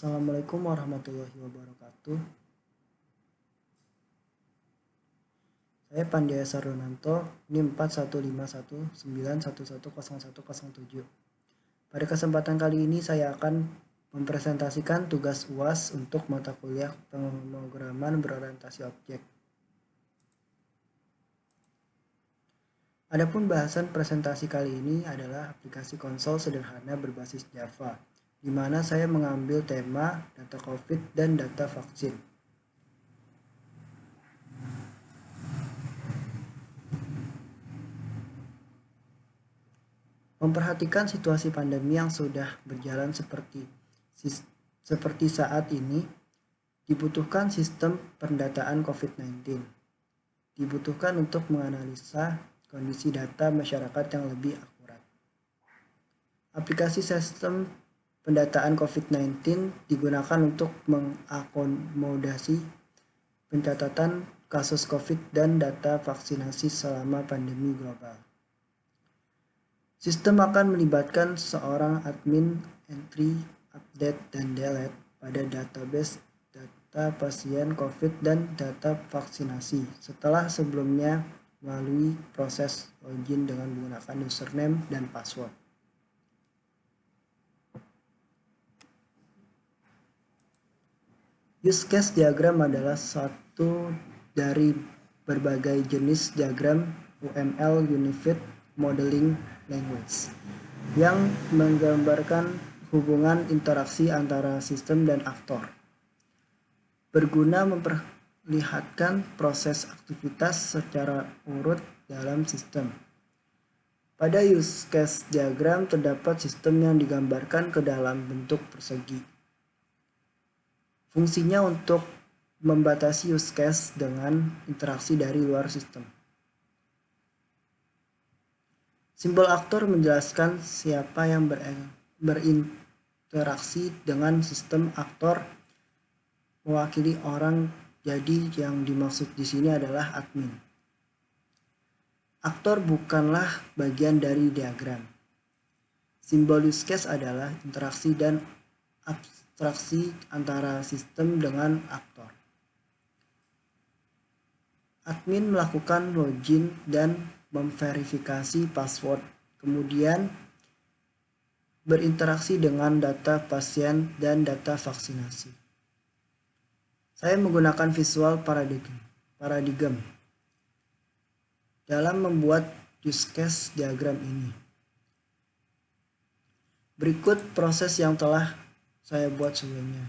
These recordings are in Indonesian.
Assalamualaikum warahmatullahi wabarakatuh. Saya Pandya Sarunanto, NIM 415191110107. Pada kesempatan kali ini saya akan mempresentasikan tugas UAS untuk mata kuliah pemrograman berorientasi objek. Adapun bahasan presentasi kali ini adalah aplikasi konsol sederhana berbasis Java, di mana saya mengambil tema data COVID dan data vaksin. Memperhatikan situasi pandemi yang sudah berjalan seperti saat ini, dibutuhkan sistem pendataan COVID-19. Dibutuhkan untuk menganalisa kondisi data masyarakat yang lebih akurat. Aplikasi sistem pendataan COVID-19 digunakan untuk mengakomodasi pencatatan kasus COVID dan data vaksinasi selama pandemi global. Sistem akan melibatkan seorang admin entry, update, dan delete pada database data pasien COVID dan data vaksinasi setelah sebelumnya melalui proses login dengan menggunakan username dan password. Use case diagram adalah satu dari berbagai jenis diagram UML Unified Modeling Language yang menggambarkan hubungan interaksi antara sistem dan aktor, berguna memperlihatkan proses aktivitas secara urut dalam sistem. Pada use case diagram terdapat sistem yang digambarkan ke dalam bentuk persegi. Fungsinya untuk membatasi use case dengan interaksi dari luar sistem. Simbol aktor menjelaskan siapa yang berinteraksi dengan sistem. Aktor mewakili orang, jadi yang dimaksud di sini adalah admin. Aktor bukanlah bagian dari diagram. Simbol use case adalah interaksi dan abstraksi antara sistem dengan aktor. Admin melakukan login dan memverifikasi password, kemudian berinteraksi dengan data pasien dan data vaksinasi. Saya menggunakan visual paradigm dalam membuat use case diagram ini. Berikut proses yang telah saya buat sebelumnya.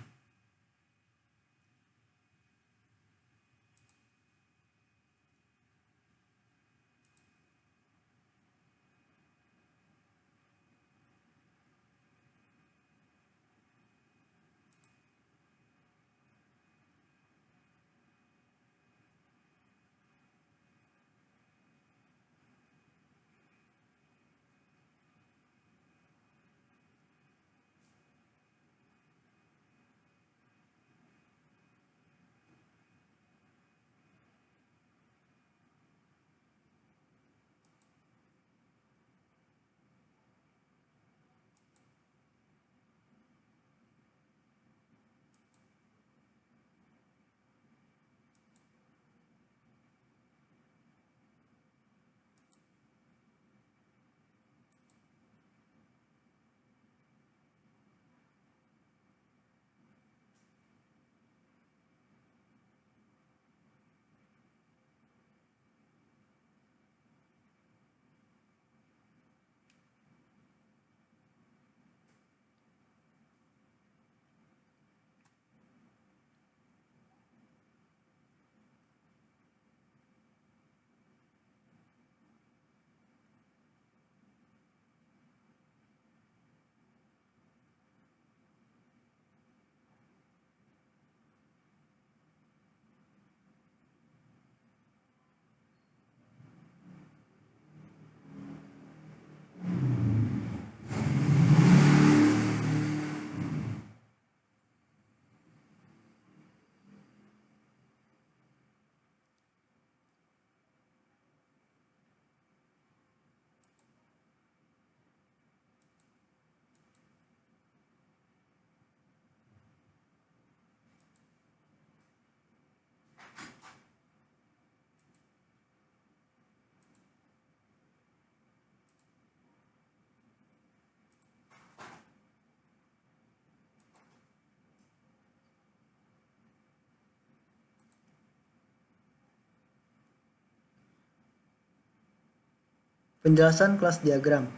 Penjelasan kelas diagram.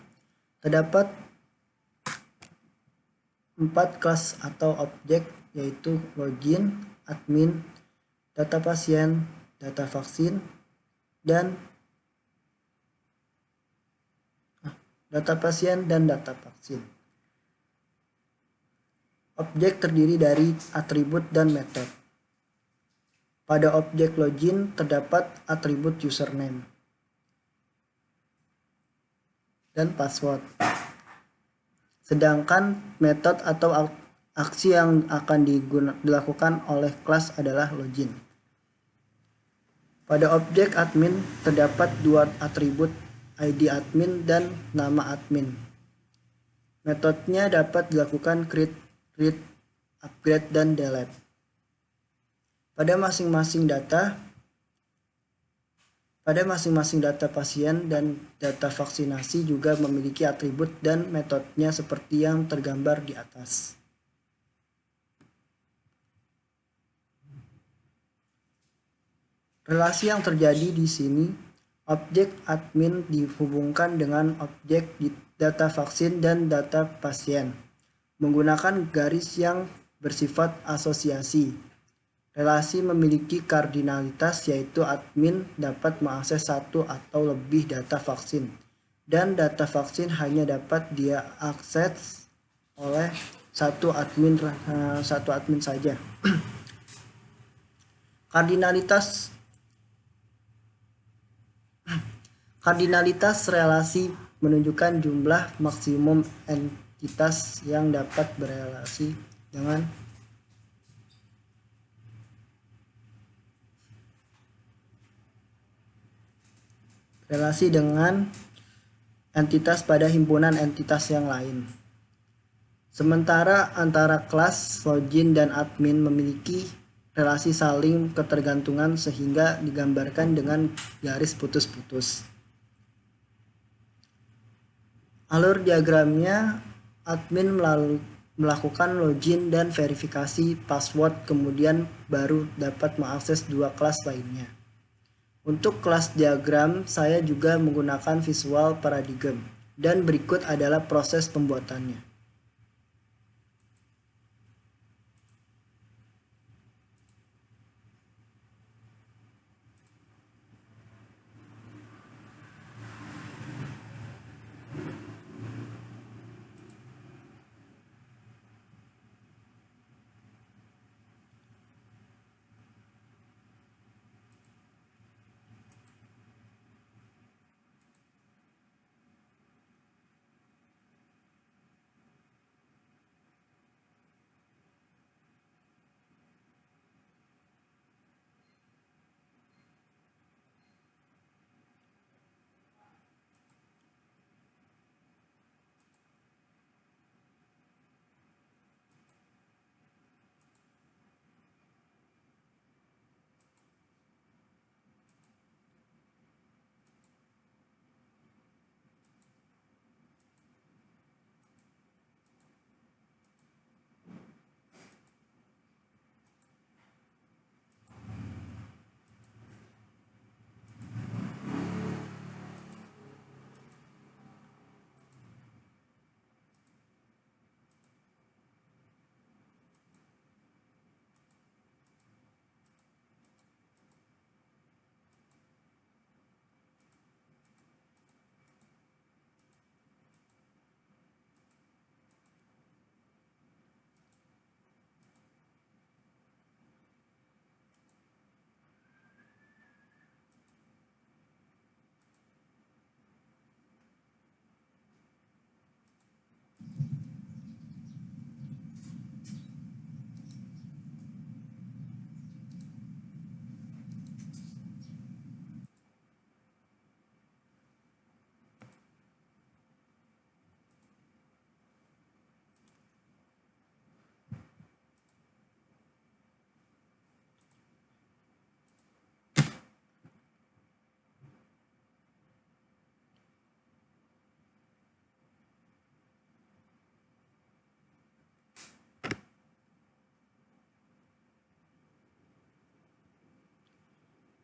Terdapat 4 kelas atau objek, yaitu login, admin, data pasien, data vaksin, dan data vaksin. Objek terdiri dari atribut dan metode. Pada objek login terdapat atribut username dan password. Sedangkan metode atau aksi yang akan dilakukan oleh kelas adalah login. Pada objek admin terdapat 2 atribut, ID admin dan nama admin. Metodenya dapat dilakukan create, read, upgrade, dan delete. Pada masing-masing data pasien dan data vaksinasi juga memiliki atribut dan metodenya seperti yang tergambar di atas. Relasi yang terjadi di sini, objek admin dihubungkan dengan objek data vaksin dan data pasien menggunakan garis yang bersifat asosiasi. Relasi memiliki kardinalitas, yaitu admin dapat mengakses satu atau lebih data vaksin dan data vaksin hanya dapat diakses oleh satu admin saja. Kardinalitas relasi menunjukkan jumlah maksimum entitas yang dapat berelasi dengan entitas pada himpunan entitas yang lain. Sementara antara kelas login dan admin memiliki relasi saling ketergantungan sehingga digambarkan dengan garis putus-putus. Alur diagramnya, admin melakukan login dan verifikasi password, kemudian baru dapat mengakses 2 kelas lainnya. Untuk kelas diagram, saya juga menggunakan visual paradigm, dan berikut adalah proses pembuatannya.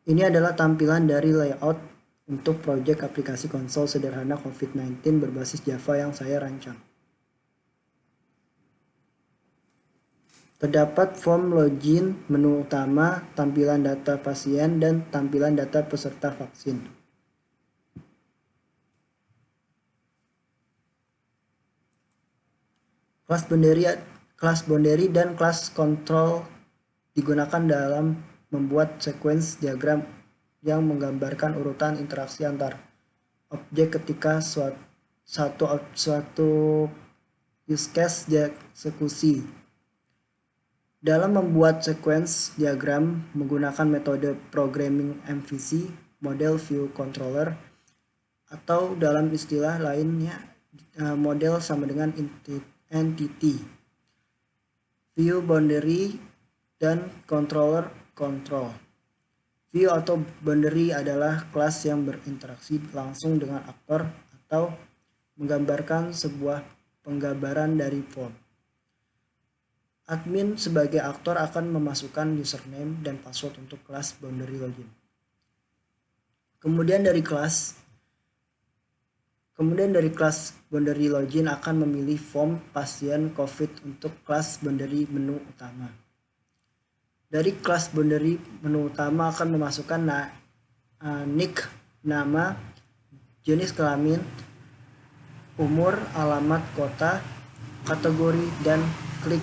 Ini adalah tampilan dari layout untuk proyek aplikasi konsol sederhana COVID-19 berbasis Java yang saya rancang. Terdapat form login, menu utama, tampilan data pasien, dan tampilan data peserta vaksin. Kelas boundary dan kelas control digunakan dalam membuat sequence diagram yang menggambarkan urutan interaksi antar objek ketika suatu use case dieksekusi. Dalam membuat sequence diagram menggunakan metode programming MVC, model view controller, atau dalam istilah lainnya model sama dengan entity, view boundary, dan controller control. View atau boundary adalah kelas yang berinteraksi langsung dengan aktor atau menggambarkan sebuah penggambaran dari form. Admin sebagai aktor akan memasukkan username dan password untuk kelas boundary login. Kemudian dari kelas boundary login akan memilih form pasien COVID untuk kelas boundary menu utama. Dari kelas boundary menu utama akan memasukkan nick, nama, jenis kelamin, umur, alamat kota, kategori, dan klik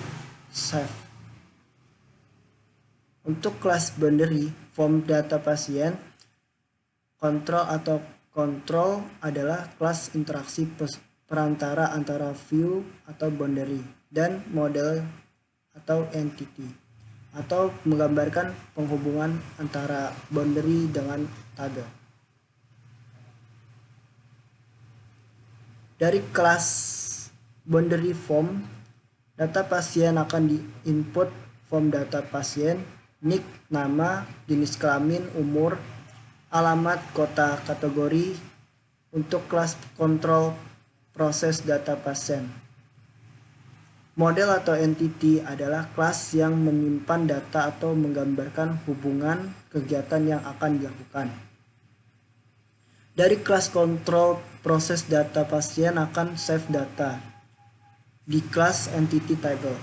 save. Untuk kelas boundary form data pasien, control adalah kelas interaksi perantara antara view atau boundary dan model atau entity, atau menggambarkan penghubungan antara boundary dengan table. Dari kelas boundary form, data pasien akan diinput form data pasien, nick, nama, jenis kelamin, umur, alamat, kota, kategori. Untuk kelas control proses data pasien, model atau entity adalah kelas yang menyimpan data atau menggambarkan hubungan kegiatan yang akan dilakukan. Dari kelas control proses data pasien akan save data di kelas entity table.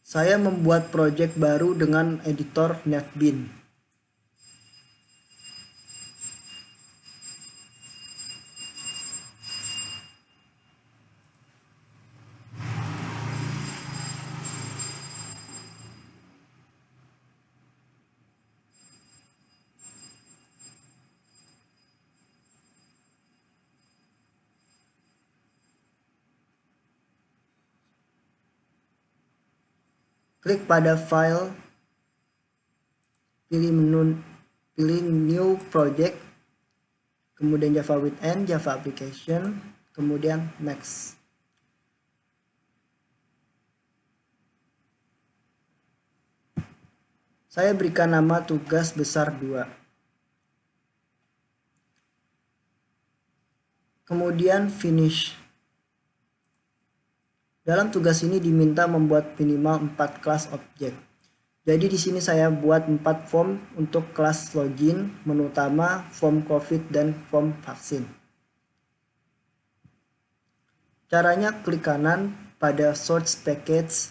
Saya membuat proyek baru dengan editor NetBeans. Klik pada file, pilih new project, kemudian Java with N, Java application, kemudian next. Saya berikan nama tugas besar 2. Kemudian finish. Dalam tugas ini diminta membuat minimal 4 kelas objek. Jadi di sini saya buat 4 form untuk kelas login, menu utama, form COVID, dan form vaksin. Caranya klik kanan pada source package,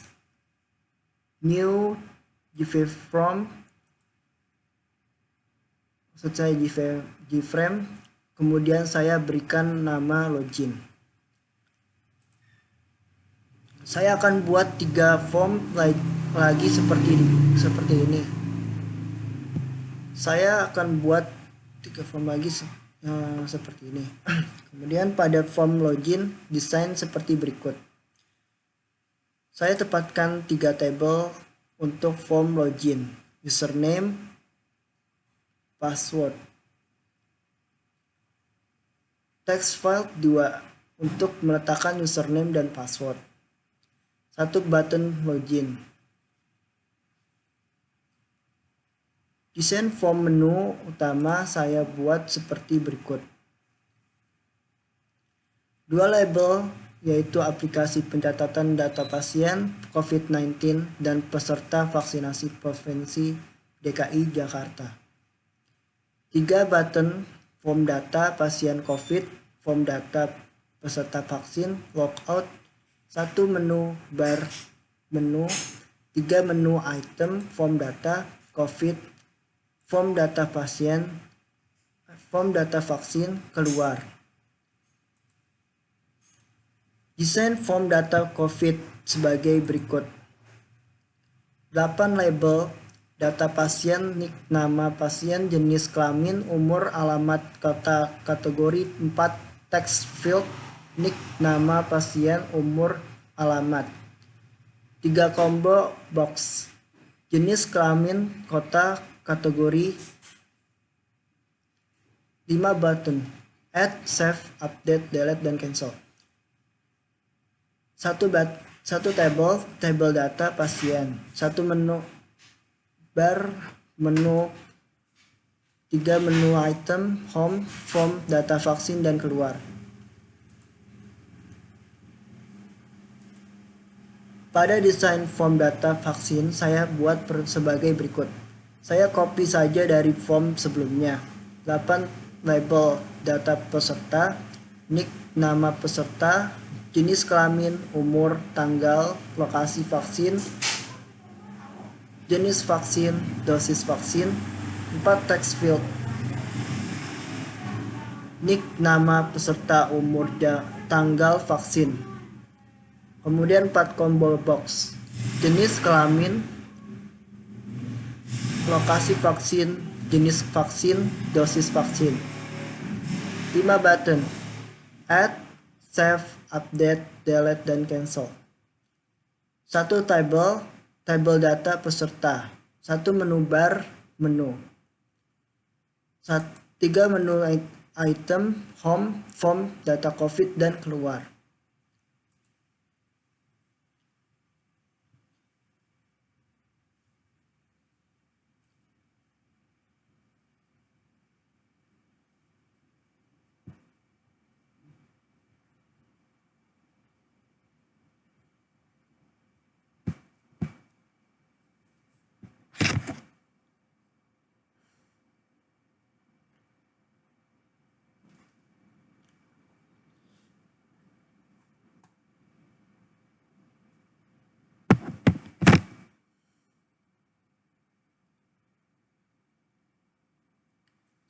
new JFrame, maksud saya JFrame, kemudian saya berikan nama login. Saya akan buat 3 form lagi seperti ini. Saya akan buat 3 form lagi seperti ini. Kemudian pada form login, desain seperti berikut. Saya tempatkan 3 tabel untuk form login, username, password. Text file 2 untuk meletakkan username dan password. 1 button login. Desain form menu utama saya buat seperti berikut. 2 label, yaitu aplikasi pencatatan data pasien COVID-19 dan peserta vaksinasi provinsi DKI Jakarta. 3 button form data pasien COVID, form data peserta vaksin, logout, 1 menu bar menu, 3 menu item form data COVID, form data pasien, form data vaksin keluar. Desain form data COVID sebagai berikut. 8 label data pasien, nik nama pasien, jenis kelamin, umur, alamat, kata kategori. 4 text field, nik nama pasien, umur, alamat. 3 combo box, jenis kelamin, kota, kategori. 5 button, add, save, update, delete, dan cancel. 1 table data pasien, 1 menu bar menu, 3 menu item, home, form data vaksin, dan keluar. Pada desain form data vaksin saya buat sebagai berikut. Saya copy saja dari form sebelumnya. 8 label data peserta, nik nama peserta, jenis kelamin, umur, tanggal, lokasi vaksin, jenis vaksin, dosis vaksin. 4 text field, nik nama peserta, umur, tanggal vaksin. Kemudian 4 combo box, jenis kelamin, lokasi vaksin, jenis vaksin, dosis vaksin. 5 button, add, save, update, delete, dan cancel. 1 table data peserta, 1 menu bar menu, 3 menu item, home, form data COVID, dan keluar.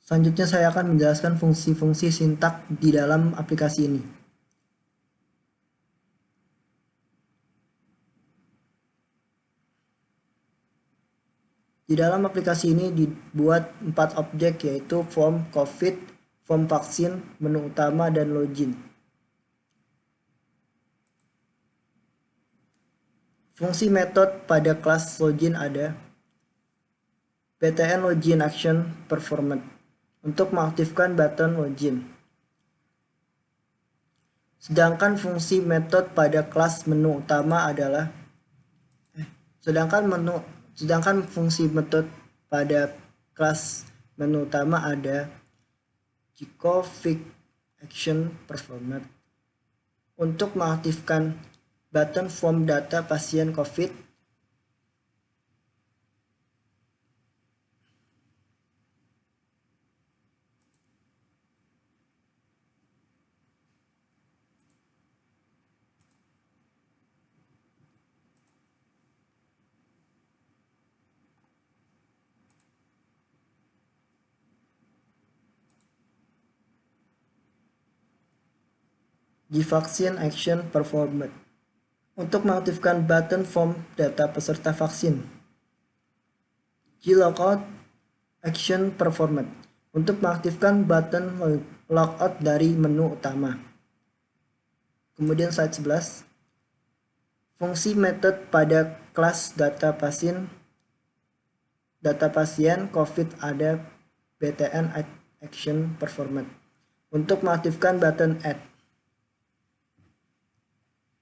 Selanjutnya saya akan menjelaskan fungsi-fungsi sintak di dalam aplikasi ini. Di dalam aplikasi ini dibuat 4 objek, yaitu form COVID, form vaksin, menu utama, dan login. Fungsi metode pada kelas login ada btn login action performed untuk mengaktifkan button login. Sedangkan fungsi metode pada kelas menu utama adalah sedangkan fungsi metode pada kelas menu utama ada config action performed untuk mengaktifkan button form data pasien COVID, di vaksin action performed untuk mengaktifkan button form data peserta vaksin, logout action performed untuk mengaktifkan button logout dari menu utama. Kemudian slide 11, fungsi metode pada kelas data pasien COVID ada btn action performed untuk mengaktifkan button add,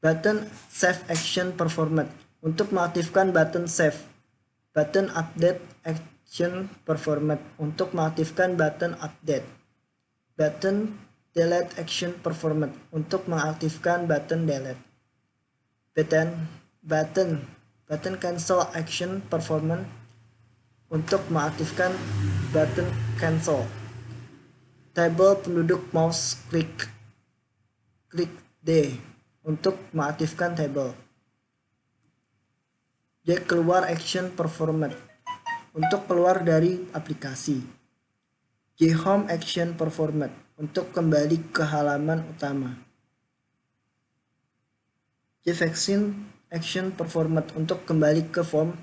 button save action performed untuk mengaktifkan button save, button update action performed untuk mengaktifkan button update, button delete action performed untuk mengaktifkan button delete, button cancel action performed untuk mengaktifkan button cancel. Tabel penduduk mouse klik D untuk mengaktifkan tabel. J keluar action performat untuk keluar dari aplikasi. J home action performat untuk kembali ke halaman utama. J vaccine action performat untuk kembali ke form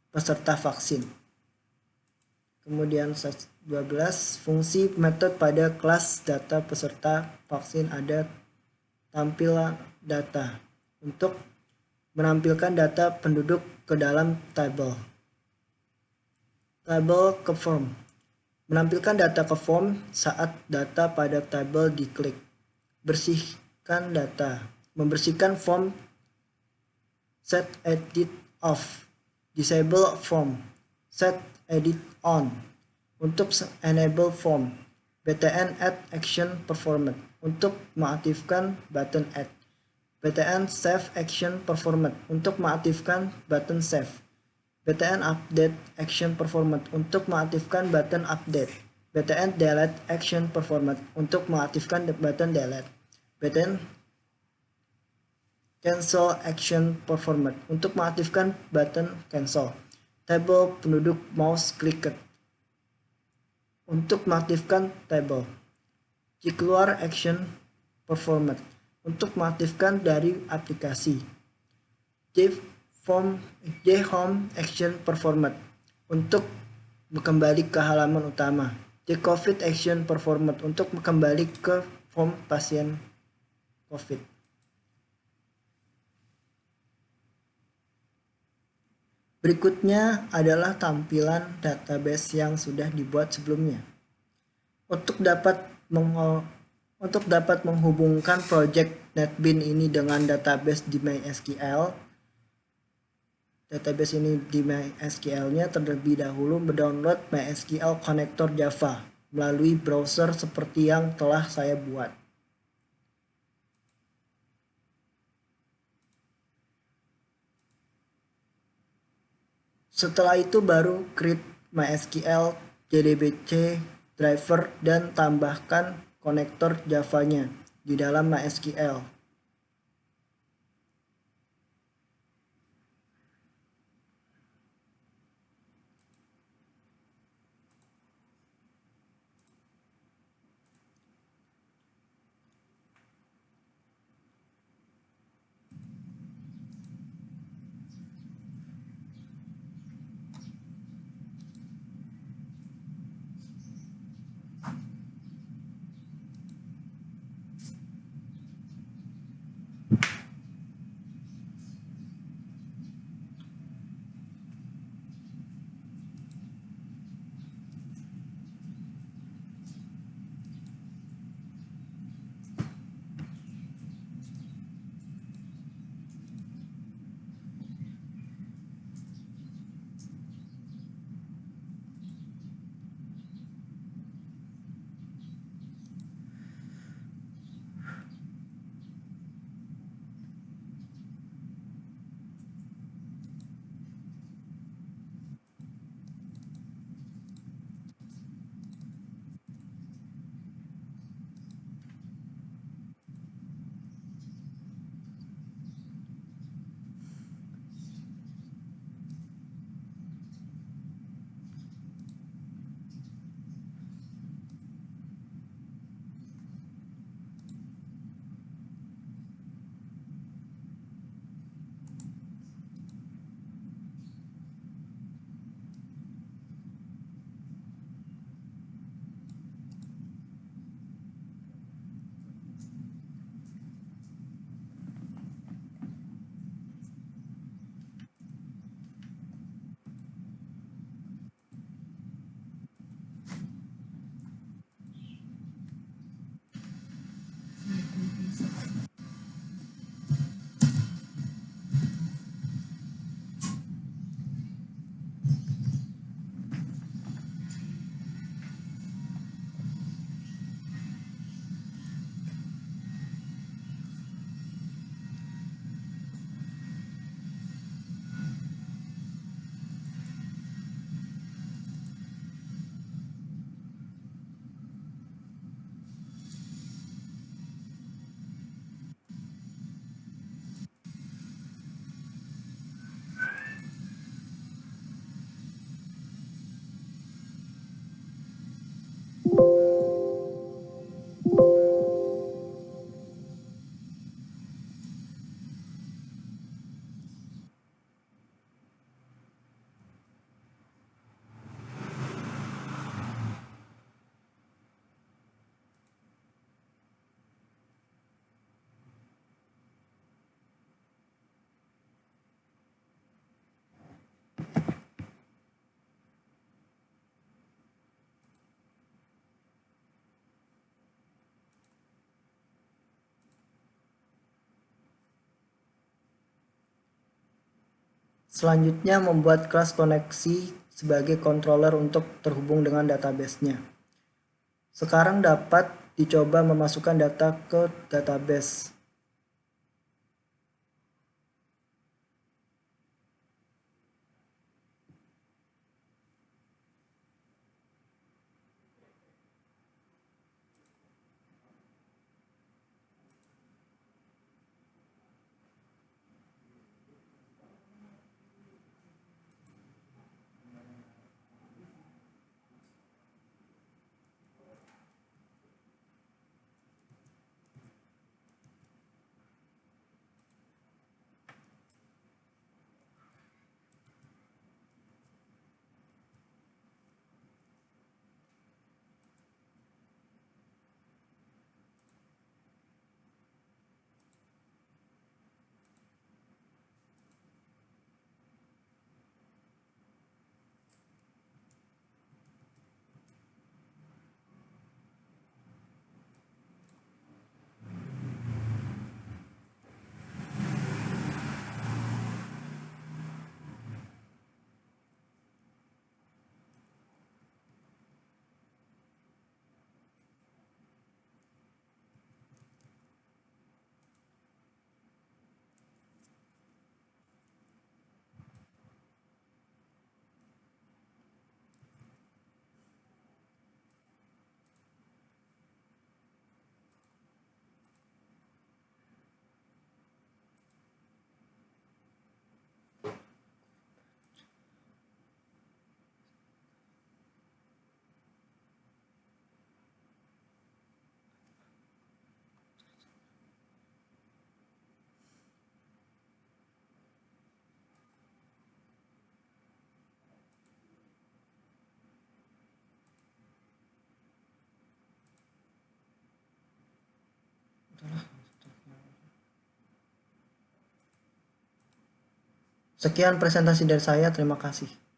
peserta vaksin. Kemudian 12 fungsi metode pada kelas data peserta vaksin ada tampilan data untuk menampilkan data penduduk ke dalam tabel. Tabel ke form menampilkan data ke form saat data pada tabel diklik. Bersihkan data, membersihkan form, set edit off, disable form, set edit on untuk enable form, btn add action performat untuk mengaktifkan button add, btn save action performat untuk mengaktifkan button save, btn update action performat untuk mengaktifkan button update, btn delete action performat untuk mengaktifkan button delete, btn cancel action performat untuk mengaktifkan button cancel. Tabel penduduk mouse clicked untuk mengaktifkan tabel. J keluar action performat untuk mengaktifkan dari aplikasi. J home action performat untuk kembali ke halaman utama. J COVID action performat untuk kembali ke form pasien COVID. Berikutnya adalah tampilan database yang sudah dibuat sebelumnya. Untuk dapat menghubungkan project NetBeans ini dengan database di MySQL, MySQL-nya terlebih dahulu mendownload MySQL Connector Java melalui browser seperti yang telah saya buat. Setelah itu baru create MySQL JDBC driver dan tambahkan konektor Java-nya di dalam MySQL. Selanjutnya membuat kelas koneksi sebagai controller untuk terhubung dengan database-nya. Sekarang dapat dicoba memasukkan data ke database. Sekian presentasi dari saya, terima kasih.